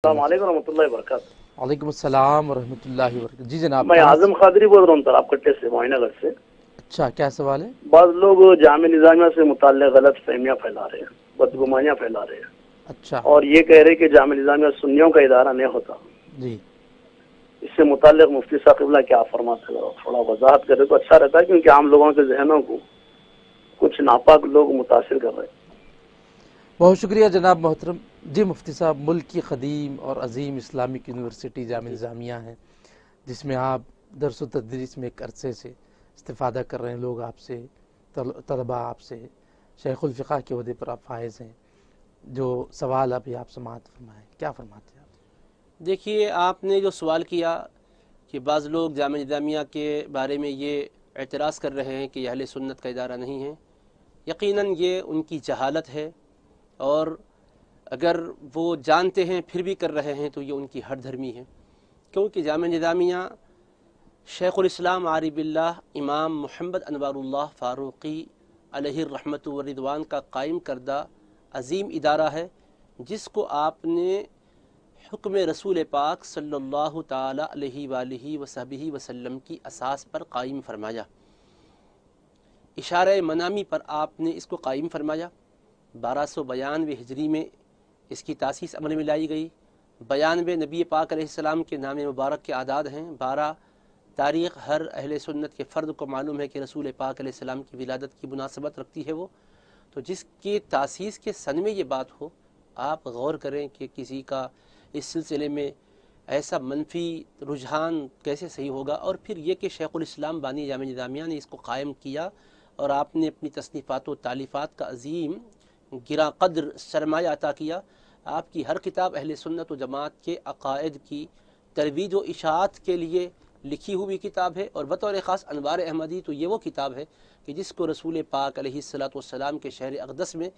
السلام علیکم ورحمۃ اللہ وبرکاتہ۔ وعلیکم السلام ورحمۃ اللہ وبرکاتہ۔ جی جناب، میں اعظم قادری بول رہا ہوں تراب کٹے سے، معائنہ گڑھ سے۔ اچھا، کیا سوال ہے؟ بعض لوگ جامع نظامیہ سے متعلق غلط فہمیاں پھیلا رہے ہیں، بدگمانیاں پھیلا رہے ہیں، اچھا اور یہ کہہ رہے کہ جامع نظامیہ سنیوں کا ادارہ نہیں ہوتا۔ جی، اس سے متعلق مفتی صاحب قبلہ کیا فرماتے ہیں؟ تھوڑا وضاحت کرے تو اچھا رہتا ہے، کیونکہ عام لوگوں کے ذہنوں کو کچھ ناپاک لوگ متاثر کر رہے ہیں۔ بہت شکریہ جناب محترم۔ جی مفتی صاحب، ملک کی قدیم اور عظیم اسلامک یونیورسٹی جامع نظامیہ ہے، جس میں آپ درس و تدریس میں ایک عرصے سے استفادہ کر رہے ہیں، لوگ آپ سے، طلباء آپ سے شیخ الفقہ کے عہدے پر آپ فائز ہیں۔ جو سوال ابھی آپ سماعت فرمائیں، کیا فرماتے ہیں آپ؟ دیکھیے، آپ نے جو سوال کیا کہ بعض لوگ جامع نظامیہ کے بارے میں یہ اعتراض کر رہے ہیں کہ یہ اہل سنت کا ادارہ نہیں ہے، یقیناً یہ ان کی جہالت ہے، اور اگر وہ جانتے ہیں پھر بھی کر رہے ہیں تو یہ ان کی ہٹ دھرمی ہے، کیونکہ جامع نظامیہ شیخ الاسلام عارف اللہ امام محمد انوار اللہ فاروقی علیہ الرحمۃ والرضوان کا قائم کردہ عظیم ادارہ ہے، جس کو آپ نے حکم رسول پاک صلی اللہ تعالی علیہ وآلہ وصحبہ وسلم کی اساس پر قائم فرمایا۔ اشارہ منامی پر آپ نے اس کو قائم فرمایا۔ 1292 ہجری میں اس کی تاسیس عمل میں لائی گئی۔ 92 نبی پاک علیہ السلام کے نام مبارک کے اعداد ہیں۔ 12 تاریخ ہر اہل سنت کے فرد کو معلوم ہے کہ رسول پاک علیہ السلام کی ولادت کی مناسبت رکھتی ہے وہ، تو جس کی تاسیس کے سن میں یہ بات ہو، آپ غور کریں کہ کسی کا اس سلسلے میں ایسا منفی رجحان کیسے صحیح ہوگا۔ اور پھر یہ کہ شیخ الاسلام بانی جامع نظامیہ نے اس کو قائم کیا، اور آپ نے اپنی تصنیفات و تالیفات کا عظیم گراں قدر سرمایہ عطا کیا۔ آپ کی ہر کتاب اہل سنت و جماعت کے عقائد کی ترویج و اشاعت کے لیے لکھی ہوئی کتاب ہے، اور بطور خاص انوار احمدی تو یہ وہ کتاب ہے کہ جس کو رسول پاک علیہ الصلوۃ والسلام کے شہر اقدس میں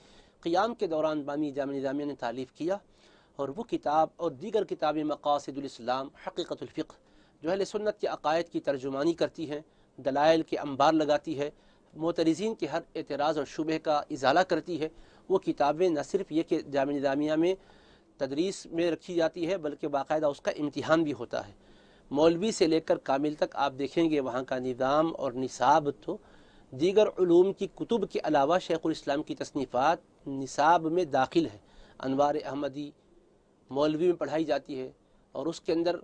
قیام کے دوران بانی جامع نظامیہ نے تالیف کیا۔ اور وہ کتاب اور دیگر کتابیں مقاصد الاسلام، حقیقت الفقہ، جو اہل سنت کے عقائد کی ترجمانی کرتی ہیں، دلائل کے انبار لگاتی ہے، معترضین کے ہر اعتراض اور شبہ کا ازالہ کرتی ہے، وہ کتابیں نہ صرف یہ کہ جامع نظامیہ میں تدریس میں رکھی جاتی ہے، بلکہ باقاعدہ اس کا امتحان بھی ہوتا ہے۔ مولوی سے لے کر کامل تک آپ دیکھیں گے وہاں کا نظام اور نصاب تو دیگر علوم کی کتب کے علاوہ شیخ الاسلام کی تصنیفات نصاب میں داخل ہے۔ انوار احمدی مولوی میں پڑھائی جاتی ہے، اور اس کے اندر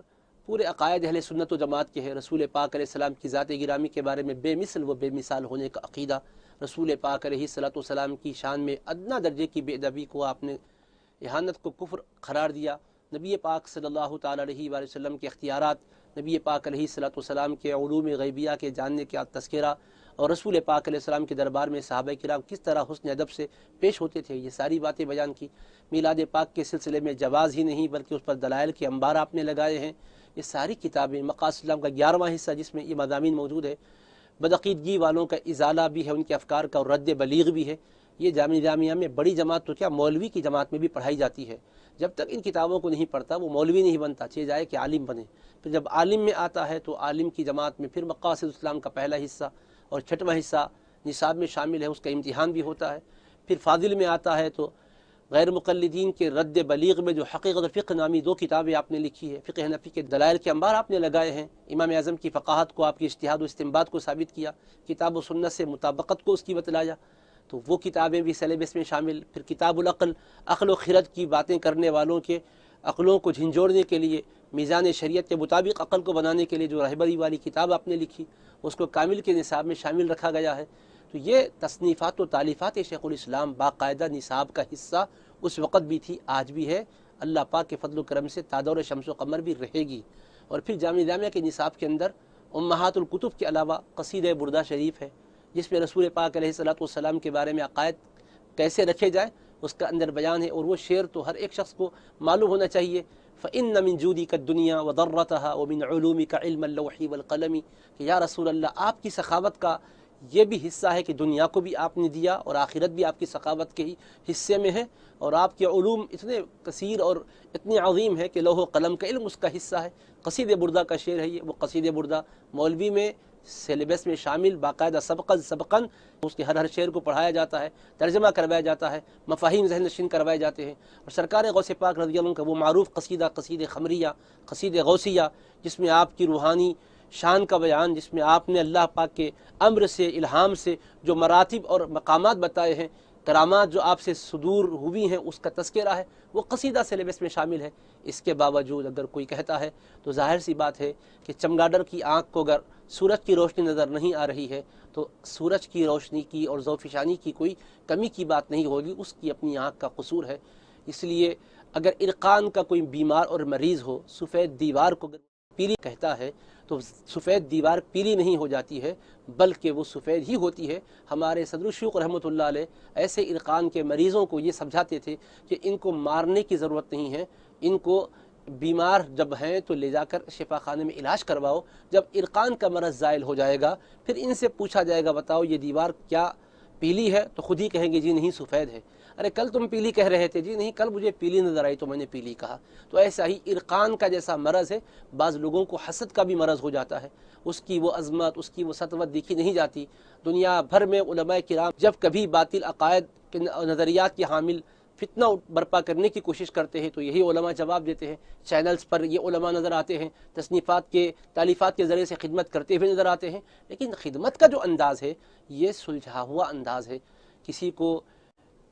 پورے عقائد اہل سنت و جماعت کے ہے۔ رسول پاک علیہ السلام کی ذات گرامی کے بارے میں بے مثل و بے مثال ہونے کا عقیدہ، رسول پاک علیہ الصلوۃ والسلام کی شان میں ادنا درجے کی بے ادبی کو آپ نے اہانت کو کفر قرار دیا، نبی پاک صلی اللہ تعالی علیہ وآلہ وسلم کے اختیارات، نبی پاک علیہ الصلوۃ والسلام کے علوم غیبیہ کے جاننے کا تذکرہ، اور رسول پاک علیہ السلام کے دربار میں صحابہ کرام کس طرح حسن ادب سے پیش ہوتے تھے، یہ ساری باتیں بیان کی۔ میلاد پاک کے سلسلے میں جواز ہی نہیں بلکہ اس پر دلائل کے انبار آپ نے لگائے ہیں۔ یہ ساری کتابیں مقاصد الاسلام کا 11واں حصہ جس میں یہ مضامین موجود ہے، بدعقیدگی والوں کا ازالہ بھی ہے، ان کے افکار کا اور رد بلیغ بھی ہے۔ یہ جامع نظامیہ میں بڑی جماعت تو کیا مولوی کی جماعت میں بھی پڑھائی جاتی ہے۔ جب تک ان کتابوں کو نہیں پڑھتا وہ مولوی نہیں بنتا، چاہے جائے کہ عالم بنے۔ پھر جب عالم میں آتا ہے تو عالم کی جماعت میں پھر مقاصد اسلام کا پہلا حصہ اور 6واں حصہ نصاب میں شامل ہے، اس کا امتحان بھی ہوتا ہے۔ پھر فاضل میں آتا ہے تو غیر مقلدین کے رد بلیغ میں جو حقیقت الفقہ نامی 2 کتابیں آپ نے لکھی ہے، فقہ حنفی کے دلائل کے انبار آپ نے لگائے ہیں، امام اعظم کی فقاہت کو، آپ کی اجتہاد و استنباط کو ثابت کیا، کتاب و سنت سے مطابقت کو اس کی بتلایا، تو وہ کتابیں بھی سلیبس میں شامل۔ پھر کتاب العقل، عقل و خرد کی باتیں کرنے والوں کے عقلوں کو جھنجھوڑنے کے لیے، میزان شریعت کے مطابق عقل کو بنانے کے لیے جو رہبری والی کتاب آپ نے لکھی، اس کو کامل کے نصاب میں شامل رکھا گیا ہے۔ تو یہ تصنیفات و تالیفات شیخ الاسلام باقاعدہ نصاب کا حصہ اس وقت بھی تھی، آج بھی ہے، اللہ پاک کے فضل و کرم سے تا دور شمس و قمر بھی رہے گی۔ اور پھر جامع نظامیہ کے نصاب کے اندر امہات الکتب کے علاوہ قصیدہ بردہ شریف ہے، جس میں رسول پاک علیہ الصلوۃ والسلام کے بارے میں عقائد کیسے رکھے جائیں اس کا اندر بیان ہے، اور وہ شعر تو ہر ایک شخص کو معلوم ہونا چاہیے۔ فَإِنَّ مِن جُودِكَ الدُّنْيَا وَضَرَّتَهَا وَمِنْ عُلُومِكَ عِلْمَ اللَّوْحِ وَالْقَلَمِ، کہ یا رسول اللہ آپ کی سخاوت کا یہ بھی حصہ ہے کہ دنیا کو بھی آپ نے دیا، اور آخرت بھی آپ کی سخاوت کے ہی حصے میں ہے، اور آپ کے علوم اتنے کثیر اور اتنے عظیم ہے کہ لوح و قلم کا علم اس کا حصہ ہے۔ قصید بردہ کا شعر ہے یہ، وہ قصید بردہ مولوی میں سلیبس میں شامل، باقاعدہ سبقاً اس کے ہر شعر کو پڑھایا جاتا ہے، ترجمہ کروایا جاتا ہے، مفاہیم ذہن نشین کروائے جاتے ہیں۔ اور سرکار غوث پاک رضی اللہ عنہ کا وہ معروف قصیدہ قصید خمریہ، قصید غوثیہ، جس میں آپ کی روحانی شان کا بیان، جس میں آپ نے اللہ پاک کے امر سے، الہام سے جو مراتب اور مقامات بتائے ہیں، کرامات جو آپ سے صدور ہوئی ہیں، اس کا تذکرہ ہے، وہ قصیدہ سلیبس میں شامل ہے۔ اس کے باوجود اگر کوئی کہتا ہے تو ظاہر سی بات ہے کہ چمگادڑ کی آنکھ کو اگر سورج کی روشنی نظر نہیں آ رہی ہے تو سورج کی روشنی کی اور ذوفشانی کی کوئی کمی کی بات نہیں ہوگی، اس کی اپنی آنکھ کا قصور ہے۔ اس لیے اگر ارقان کا کوئی بیمار اور مریض ہو، سفید دیوار کو اگر پیلی کہتا ہے تو سفید دیوار پیلی نہیں ہو جاتی ہے بلکہ وہ سفید ہی ہوتی ہے۔ ہمارے صدر الشیوخ رحمۃ اللہ علیہ ایسے ارقان کے مریضوں کو یہ سمجھاتے تھے کہ ان کو مارنے کی ضرورت نہیں ہے، ان کو بیمار جب ہیں تو لے جا کر شفا خانے میں علاج کرواؤ، جب ارقان کا مرض زائل ہو جائے گا پھر ان سے پوچھا جائے گا بتاؤ یہ دیوار کیا پیلی ہے، تو خود ہی کہیں گے جی نہیں سفید ہے۔ ارے کل تم پیلی کہہ رہے تھے، جی نہیں کل مجھے پیلی نظر آئی تو میں نے پیلی کہا۔ تو ایسا ہی ارقان کا جیسا مرض ہے، بعض لوگوں کو حسد کا بھی مرض ہو جاتا ہے، اس کی وہ عظمت، اس کی وہ سطوت دیکھی نہیں جاتی۔ دنیا بھر میں علماء کرام جب کبھی باطل عقائد کے نظریات کے حامل فتنہ برپا کرنے کی کوشش کرتے ہیں تو یہی علماء جواب دیتے ہیں، چینلز پر یہ علماء نظر آتے ہیں، تصنیفات کے تالیفات کے ذریعے سے خدمت کرتے ہوئے نظر آتے ہیں، لیکن خدمت کا جو انداز ہے یہ سلجھا ہوا انداز ہے، کسی کو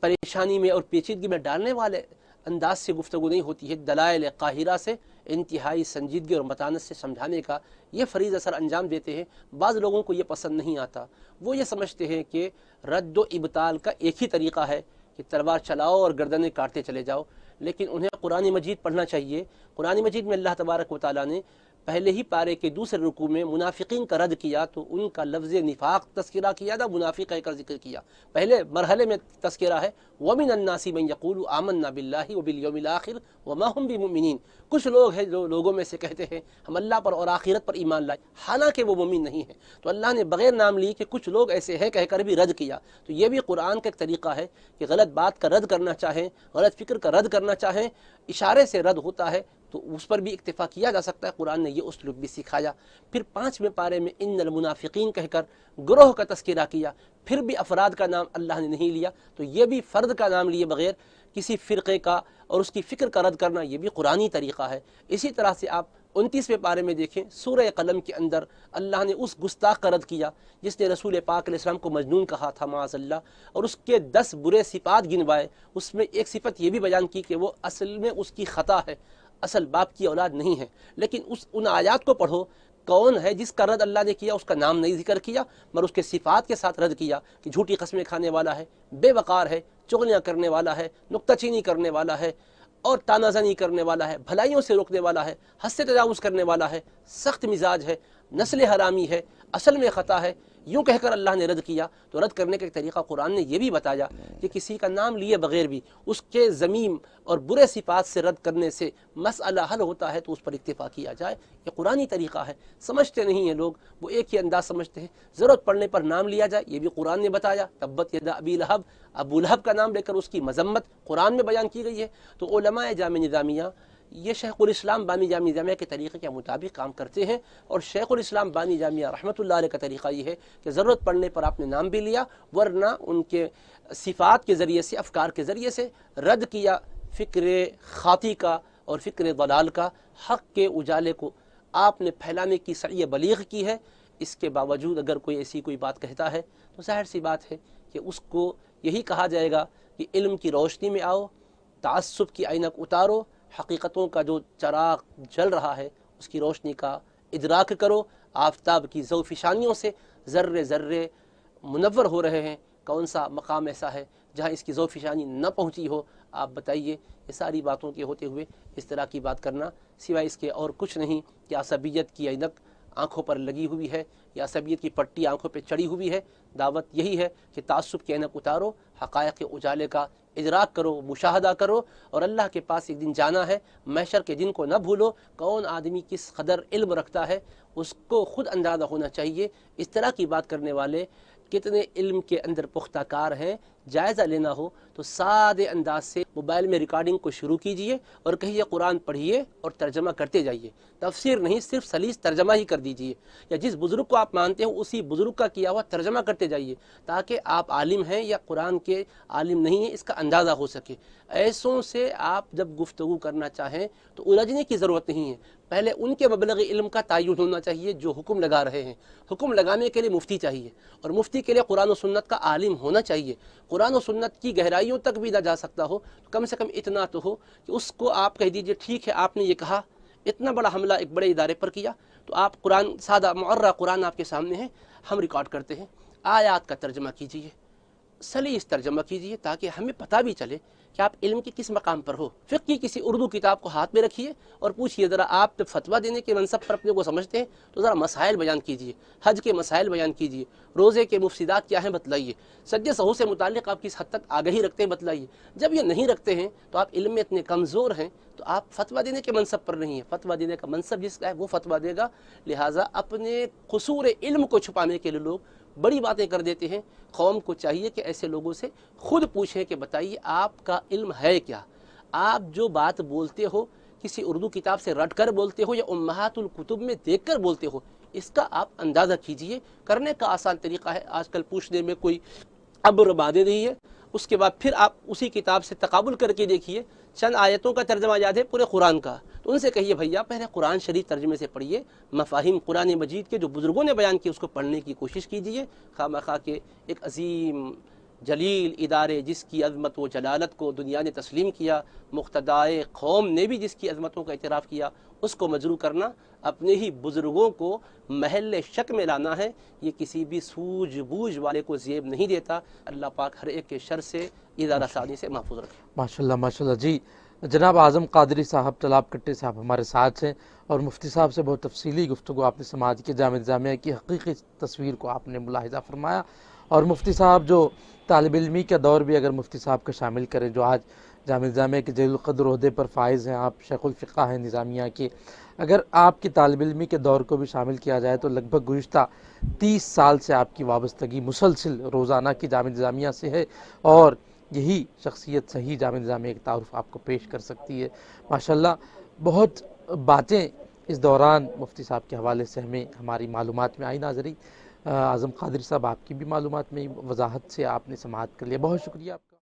پریشانی میں اور پیچیدگی میں ڈالنے والے انداز سے گفتگو نہیں ہوتی ہے، دلائل قاہرہ سے انتہائی سنجیدگی اور متانت سے سمجھانے کا یہ فریضہ سر انجام دیتے ہیں۔ بعض لوگوں کو یہ پسند نہیں آتا، وہ یہ سمجھتے ہیں کہ رد و ابطال کا ایک ہی طریقہ ہے کہ تلوار چلاؤ اور گردنیں کاٹتے چلے جاؤ، لیکن انہیں قرآن مجید پڑھنا چاہیے۔ قرآن مجید میں اللہ تبارک و تعالیٰ نے پہلے ہی پارے کے دوسرے رکوع میں منافقین کا رد کیا تو ان کا لفظ نفاق تذکرہ کیا تھا، منافق کا ذکر کیا۔ پہلے مرحلے میں تذکرہ ہے وَمِنَ النَّاسِ مَن يَقُولُ آمَنَّا بِاللَّهِ وَبِالْيَوْمِ الْآخِرِ وَمَا هُمْ بِمُؤْمِنِينَ، کچھ لوگ ہیں جو لوگوں میں سے کہتے ہیں ہم اللہ پر اور آخرت پر ایمان لائے، حالانکہ وہ مومن نہیں ہیں۔ تو اللہ نے بغیر نام لی کہ کچھ لوگ ایسے ہیں کہہ کر بھی رد کیا۔ تو یہ بھی قرآن کا ایک طریقہ ہے کہ غلط بات کا رد کرنا چاہیں، غلط فکر کا رد کرنا چاہیں، اشارے سے رد ہوتا ہے تو اس پر بھی اکتفا کیا جا سکتا ہے، قرآن نے یہ اسلوب بھی سکھایا۔ پھر 5ویں پارے میں ان المنافقین کہہ کر گروہ کا تذکرہ کیا، پھر بھی افراد کا نام اللہ نے نہیں لیا، تو یہ بھی فرد کا نام لیے بغیر کسی فرقے کا اور اس کی فکر کا رد کرنا یہ بھی قرآنی طریقہ ہے۔ اسی طرح سے آپ 29ویں پارے میں دیکھیں سورہ قلم کے اندر اللہ نے اس گستاخ کا رد کیا جس نے رسول پاک علیہ السلام کو مجنون کہا تھا معاذ اللہ، اور اس کے 10 برے صفات گنوائے۔ اس میں ایک صفت یہ بھی بیان کی کہ وہ اصل میں اس کی خطا ہے، اصل باپ کی اولاد نہیں ہے، لیکن ان آیات کو پڑھو کون ہے جس کا رد اللہ نے کیا، اس کا نام نہیں ذکر کیا مگر اس کے صفات کے ساتھ رد کیا کہ جھوٹی قسمیں کھانے والا ہے، بے وقار ہے، چغلیاں کرنے والا ہے، نکتہ چینی کرنے والا ہے اور تانہ زنی کرنے والا ہے، بھلائیوں سے روکنے والا ہے، حد سے تجاوز کرنے والا ہے، سخت مزاج ہے، نسل حرامی ہے، اصل میں خطا ہے، یوں کہہ کر اللہ نے رد کیا۔ تو رد کرنے کا ایک طریقہ قرآن نے یہ بھی بتایا کہ کسی کا نام لیے بغیر بھی اس کے ذمیم اور برے صفات سے رد کرنے سے مسئلہ حل ہوتا ہے تو اس پر اکتفا کیا جائے، یہ قرآنی طریقہ ہے۔ سمجھتے نہیں ہیں لوگ، وہ ایک ہی انداز سمجھتے ہیں، ضرورت پڑنے پر نام لیا جائے یہ بھی قرآن نے بتایا، تبت یدا ابی لہب، ابو لہب کا نام لے کر اس کی مذمت قرآن میں بیان کی گئی ہے۔ تو علماء جامع نظامیہ یہ شیخ الاسلام بانی جامع نظامیہ کے طریقے کے مطابق کام کرتے ہیں، اور شیخ الاسلام بانی جامعہ رحمۃ اللہ علیہ کا طریقہ یہ ہے کہ ضرورت پڑنے پر آپ نے نام بھی لیا ورنہ ان کے صفات کے ذریعے سے، افکار کے ذریعے سے رد کیا فکر خاطی کا اور فکر ضلال کا۔ حق کے اجالے کو آپ نے پھیلانے کی سعی بلیغ کی ہے، اس کے باوجود اگر کوئی ایسی کوئی بات کہتا ہے تو ظاہر سی بات ہے کہ اس کو یہی کہا جائے گا کہ علم کی روشنی میں آؤ، تعصب کی عینک اتارو، حقیقتوں کا جو چراغ جل رہا ہے اس کی روشنی کا ادراک کرو، آفتاب کی ذوفشانیوں سے ذرے ذرے منور ہو رہے ہیں، کون سا مقام ایسا ہے جہاں اس کی ذوفشانی نہ پہنچی ہو، آپ بتائیے۔ یہ ساری باتوں کے ہوتے ہوئے اس طرح کی بات کرنا سوائے اس کے اور کچھ نہیں کہ عصبیت کی عینک آنکھوں پر لگی ہوئی ہے یا عصبیت کی پٹی آنکھوں پہ چڑھی ہوئی ہے۔ دعوت یہی ہے کہ تعصب کی عینک اتارو، حقائق کے اجالے کا ادراک کرو، مشاہدہ کرو، اور اللہ کے پاس ایک دن جانا ہے، محشر کے دن کو نہ بھولو۔ کون آدمی کس قدر علم رکھتا ہے اس کو خود اندازہ ہونا چاہیے۔ اس طرح کی بات کرنے والے کتنے علم کے اندر پختہ کار ہیں، جائزہ لینا ہو تو سادے انداز سے موبائل میں ریکارڈنگ کو شروع کیجئے اور کہیے قرآن پڑھیے اور ترجمہ کرتے جائیے، تفسیر نہیں صرف سلیس ترجمہ ہی کر دیجئے، یا جس بزرگ کو آپ مانتے ہیں اسی بزرگ کا کیا ہوا ترجمہ کرتے جائیے تاکہ آپ عالم ہیں یا قرآن کے عالم نہیں ہیں اس کا اندازہ ہو سکے۔ ایسوں سے آپ جب گفتگو کرنا چاہیں تو الجھنے کی ضرورت نہیں ہے، پہلے ان کے مبلغ علم کا تعین ہونا چاہیے جو حکم لگا رہے ہیں۔ حکم لگانے کے لیے مفتی چاہیے، اور مفتی کے لیے قرآن و سنت کا عالم ہونا چاہیے۔ قرآن و سنت کی گہرائیوں تک بھی نہ جا سکتا ہو تو کم سے کم اتنا تو ہو کہ اس کو آپ کہہ دیجئے ٹھیک ہے آپ نے یہ کہا، اتنا بڑا حملہ ایک بڑے ادارے پر کیا تو آپ قرآن سادہ معرہ قرآن آپ کے سامنے ہے، ہم ریکارڈ کرتے ہیں، آیات کا ترجمہ کیجئے، سلیس ترجمہ کیجئے تاکہ ہمیں پتہ بھی چلے کہ آپ علم کے کس مقام پر ہو۔ فقہ کی کسی اردو کتاب کو ہاتھ میں رکھیے اور پوچھئے ذرا آپ جب فتویٰ دینے کے منصب پر اپنے کو سمجھتے ہیں تو ذرا مسائل بیان کیجئے، حج کے مسائل بیان کیجئے، روزے کے مفسدات کیا ہیں بتلائیے، سجدے سہو سے متعلق آپ کس حد تک آگہی رکھتے ہیں بتلائیے۔ جب یہ نہیں رکھتے ہیں تو آپ علم میں اتنے کمزور ہیں تو آپ فتویٰ دینے کے منصب پر نہیں ہیں، فتویٰ دینے کا منصب جس کا ہے وہ فتویٰ دے گا۔ لہٰذا اپنے قصور علم کو چھپانے کے لیے لوگ بڑی باتیں کر دیتے ہیں۔ قوم کو چاہیے کہ ایسے لوگوں سے خود پوچھیں کہ بتائیے آپ کا علم ہے کیا، آپ جو بات بولتے ہو کسی اردو کتاب سے رٹ کر بولتے ہو یا امہات الکتب میں دیکھ کر بولتے ہو، اس کا آپ اندازہ کیجئے۔ کرنے کا آسان طریقہ ہے، آج کل پوچھنے میں کوئی ابر باندھے نہیں ہے، اس کے بعد پھر آپ اسی کتاب سے تقابل کر کے دیکھیے، چند آیتوں کا ترجمہ یاد ہے پورے قرآن کا، تو ان سے کہیے بھیا پہلے قرآن شریف ترجمے سے پڑھیے، مفاہیم قرآن مجید کے جو بزرگوں نے بیان کیے اس کو پڑھنے کی کوشش کیجئے، خواہ مخواہ کے ایک عظیم جلیل ادارے جس کی عظمت و جلالت کو دنیا نے تسلیم کیا، مقتدائے قوم نے بھی جس کی عظمتوں کا اعتراف کیا، اس کو مجروح کرنا، اپنے ہی بزرگوں کو محل شک میں لانا ہے، یہ کسی بھی سوجھ بوجھ والے کو زیب نہیں دیتا۔ اللہ پاک ہر ایک کے شر سے ادارہ ثانی سے محفوظ رکھے۔ ماشاءاللہ جی۔ جناب اعظم قادری صاحب، طلاب کٹے صاحب ہمارے ساتھ ہیں، اور مفتی صاحب سے بہت تفصیلی گفتگو آپ نے سماج کے جامع جامعہ کی حقیقی تصویر کو آپ نے ملاحظہ فرمایا، اور مفتی صاحب جو طالب علمی کا دور بھی اگر مفتی صاحب کا شامل کریں، جو آج جامع جامعہ کے جلیل القدر عہدے پر فائز ہیں، آپ شیخ الفقہ ہیں نظامیہ کے، اگر آپ کی طالب علمی کے دور کو بھی شامل کیا جائے تو لگ بھگ گزشتہ 30 سال سے آپ کی وابستگی مسلسل روزانہ کی جامع نظامیہ سے ہے، اور یہی شخصیت صحیح جامع نظامیہ کا تعارف آپ کو پیش کر سکتی ہے۔ ماشاءاللہ بہت باتیں اس دوران مفتی صاحب کے حوالے سے ہماری معلومات میں آئی۔ ناظرین، اعظم قادری صاحب آپ کی بھی معلومات میں وضاحت سے آپ نے سماعت کر لیا، بہت شکریہ آپ کا۔